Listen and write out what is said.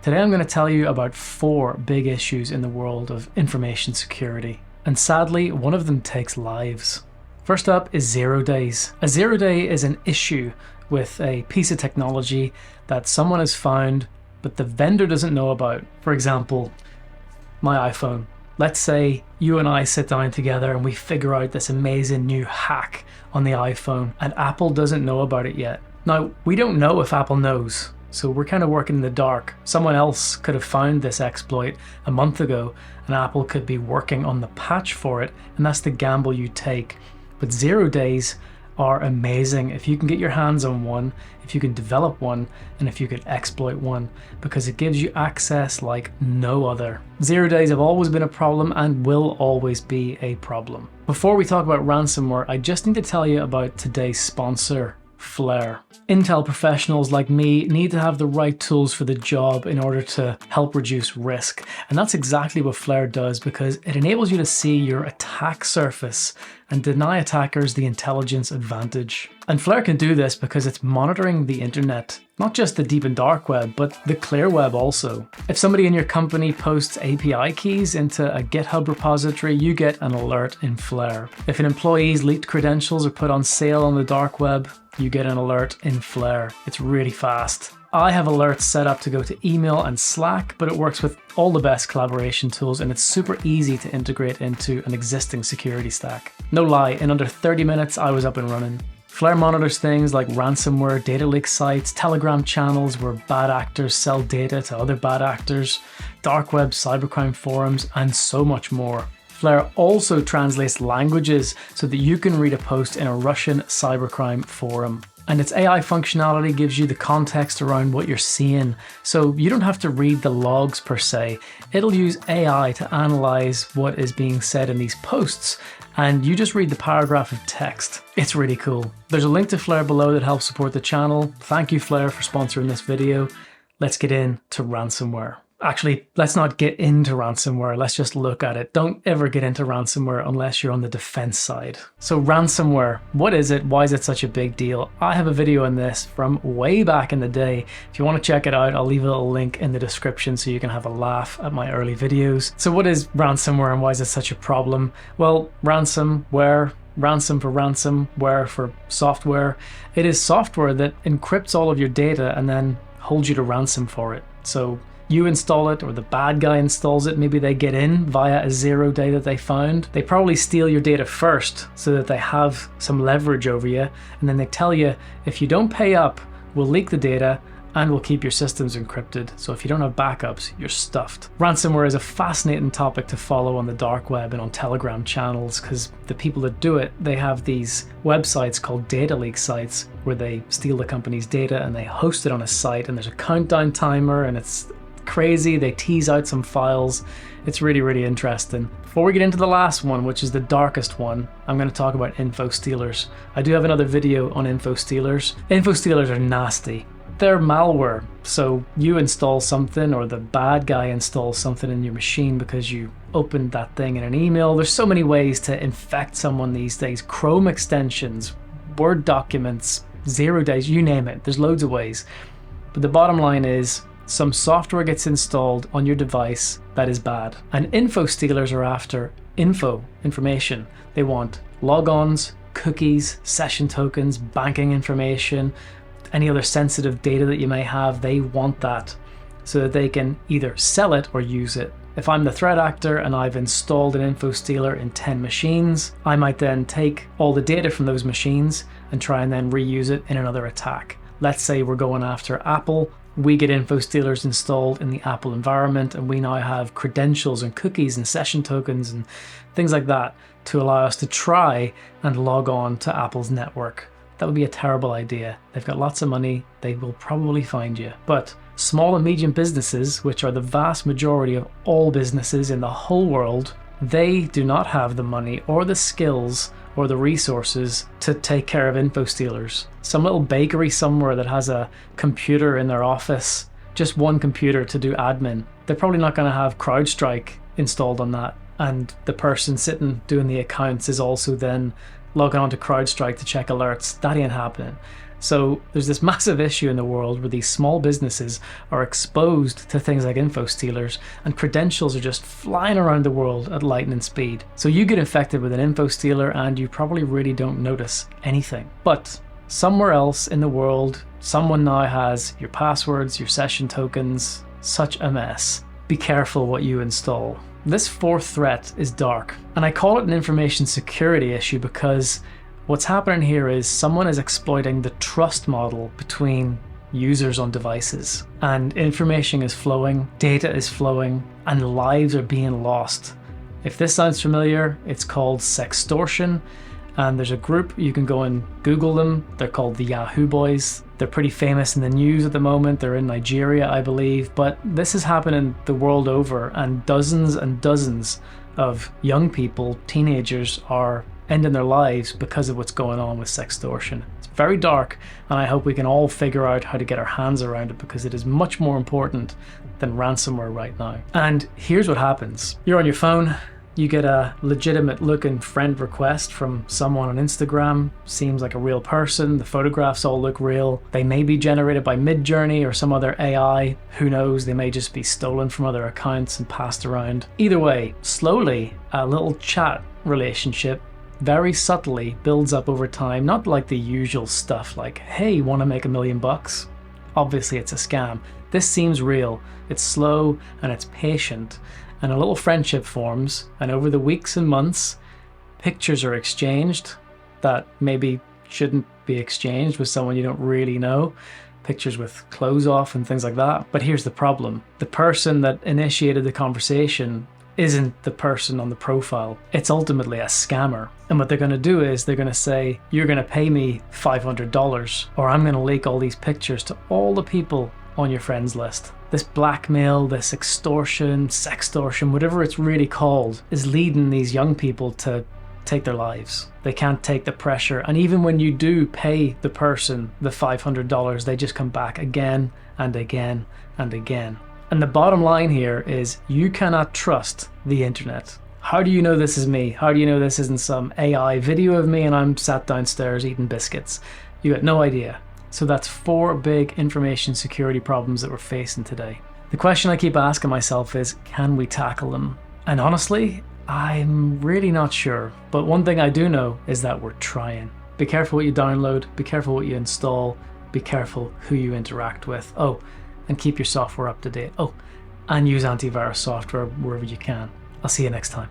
Today I'm going to tell you about 4 big issues in the world of information security. And sadly, one of them takes lives. First up is 0 days. A 0 day is an issue with a piece of technology that someone has found but the vendor doesn't know about. For example, my iPhone. Let's say you and I sit down together and we figure out this amazing new hack on the iPhone and Apple doesn't know about it yet. Now, we don't know if Apple knows, so we're kind of working in the dark. Someone else could have found this exploit a month ago and Apple could be working on the patch for it, and that's the gamble you take. But 0 days are amazing if you can get your hands on one, if you can develop one, and if you can exploit one, because it gives you access like no other. 0 days have always been a problem and will always be a problem. Before we talk about ransomware, I just need to tell you about today's sponsor, Flare. Intel professionals like me need to have the right tools for the job in order to help reduce risk. And that's exactly what Flare does, because it enables you to see your attack surface and deny attackers the intelligence advantage. And Flare can do this because it's monitoring the internet, not just the deep and dark web, but the clear web also. If somebody in your company posts API keys into a GitHub repository, you get an alert in Flare. If an employee's leaked credentials are put on sale on the dark web, you get an alert in Flare. It's really fast. I have alerts set up to go to email and Slack, but it works with all the best collaboration tools and it's super easy to integrate into an existing security stack. No lie, in under 30 minutes I was up and running. Flare monitors things like ransomware, data leak sites, Telegram channels where bad actors sell data to other bad actors, dark web cybercrime forums, and so much more. Flare also translates languages so that you can read a post in a Russian cybercrime forum. And its AI functionality gives you the context around what you're seeing, so you don't have to read the logs per se. It'll use AI to analyze what is being said in these posts, and you just read the paragraph of text. It's really cool. There's a link to Flare below that helps support the channel. Thank you, Flare, for sponsoring this video. Let's get into ransomware. Actually, let's not get into ransomware, let's just look at it. Don't ever get into ransomware unless you're on the defense side. So ransomware, what is it? Why is it such a big deal? I have a video on this from way back in the day. If you want to check it out, I'll leave a little link in the description so you can have a laugh at my early videos. So what is ransomware and why is it such a problem? Well, ransomware, ransom for ransomware for software. It is software that encrypts all of your data and then holds you to ransom for it. So you install it or the bad guy installs it, maybe they get in via a 0 day that they found. They probably steal your data first so that they have some leverage over you, and then they tell you, if you don't pay up, we'll leak the data and we'll keep your systems encrypted. So if you don't have backups, you're stuffed. Ransomware is a fascinating topic to follow on the dark web and on Telegram channels, because the people that do it, they have these websites called data leak sites where they steal the company's data and they host it on a site, and there's a countdown timer and it's crazy. They tease out some files. It's really, really interesting. Before we get into the last one, which is the darkest one, I'm going to talk about Infostealers. I do have another video on Infostealers. Infostealers are nasty. They're malware. So you install something, or the bad guy installs something in your machine because you opened that thing in an email. There's so many ways to infect someone these days. Chrome extensions, Word documents, 0 days, you name it. There's loads of ways. But the bottom line is, some software gets installed on your device that is bad. And Infostealers are after information. They want logons, cookies, session tokens, banking information, any other sensitive data that you may have. They want that so that they can either sell it or use it. If I'm the threat actor and I've installed an Infostealer in 10 machines, I might then take all the data from those machines and try and then reuse it in another attack. Let's say we're going after Apple. We get Infostealers installed in the Apple environment, and we now have credentials and cookies and session tokens and things like that to allow us to try and log on to Apple's network. That would be a terrible idea. They've got lots of money, they will probably find you. But small and medium businesses, which are the vast majority of all businesses in the whole world, they do not have the money or the skills or the resources to take care of Infostealers. Some little bakery somewhere that has a computer in their office, just one computer to do admin, they're probably not going to have CrowdStrike installed on that. And the person sitting doing the accounts is also then logging on to CrowdStrike to check alerts. That ain't happening. So there's this massive issue in the world where these small businesses are exposed to things like Infostealers, and credentials are just flying around the world at lightning speed. So you get infected with an Infostealer and you probably really don't notice anything. But somewhere else in the world, someone now has your passwords, your session tokens. Such a mess. Be careful what you install. This fourth threat is dark, and I call it an information security issue because what's happening here is someone is exploiting the trust model between users on devices, and information is flowing, data is flowing, and lives are being lost. If this sounds familiar, it's called Sextortion, and there's a group, you can go and Google them. They're called the Yahoo Boys. They're pretty famous in the news at the moment. They're in Nigeria, I believe, but this is happening the world over, and dozens of young people, teenagers, are ending their lives because of what's going on with sextortion. It's very dark, and I hope we can all figure out how to get our hands around it, because it is much more important than ransomware right now. And here's what happens. You're on your phone, you get a legitimate looking friend request from someone on Instagram. Seems like a real person. The photographs all look real. They may be generated by Midjourney or some other AI. Who knows? They may just be stolen from other accounts and passed around. Either way, slowly, a little chat relationship very subtly builds up over time. Not like the usual stuff like, hey, want to make $1 million? Obviously it's a scam. This seems real. It's slow and it's patient. And a little friendship forms, and over the weeks and months, pictures are exchanged that maybe shouldn't be exchanged with someone you don't really know. Pictures with clothes off and things like that. But here's the problem. The person that initiated the conversation isn't the person on the profile. It's ultimately a scammer. And what they're going to do is they're going to say, you're going to pay me $500, or I'm going to leak all these pictures to all the people on your friends list. This blackmail, this extortion, sextortion, whatever it's really called, is leading these young people to take their lives. They can't take the pressure, and even when you do pay the person the $500, they just come back again and again and again. And the bottom line here is you cannot trust the internet. How do you know this is me? How do you know this isn't some AI video of me and I'm sat downstairs eating biscuits? You got no idea. So that's 4 big information security problems that we're facing today. The question I keep asking myself is, can we tackle them? And honestly, I'm really not sure. But one thing I do know is that we're trying. Be careful what you download, be careful what you install, be careful who you interact with. Oh, and keep your software up to date. Oh, and use antivirus software wherever you can. I'll see you next time.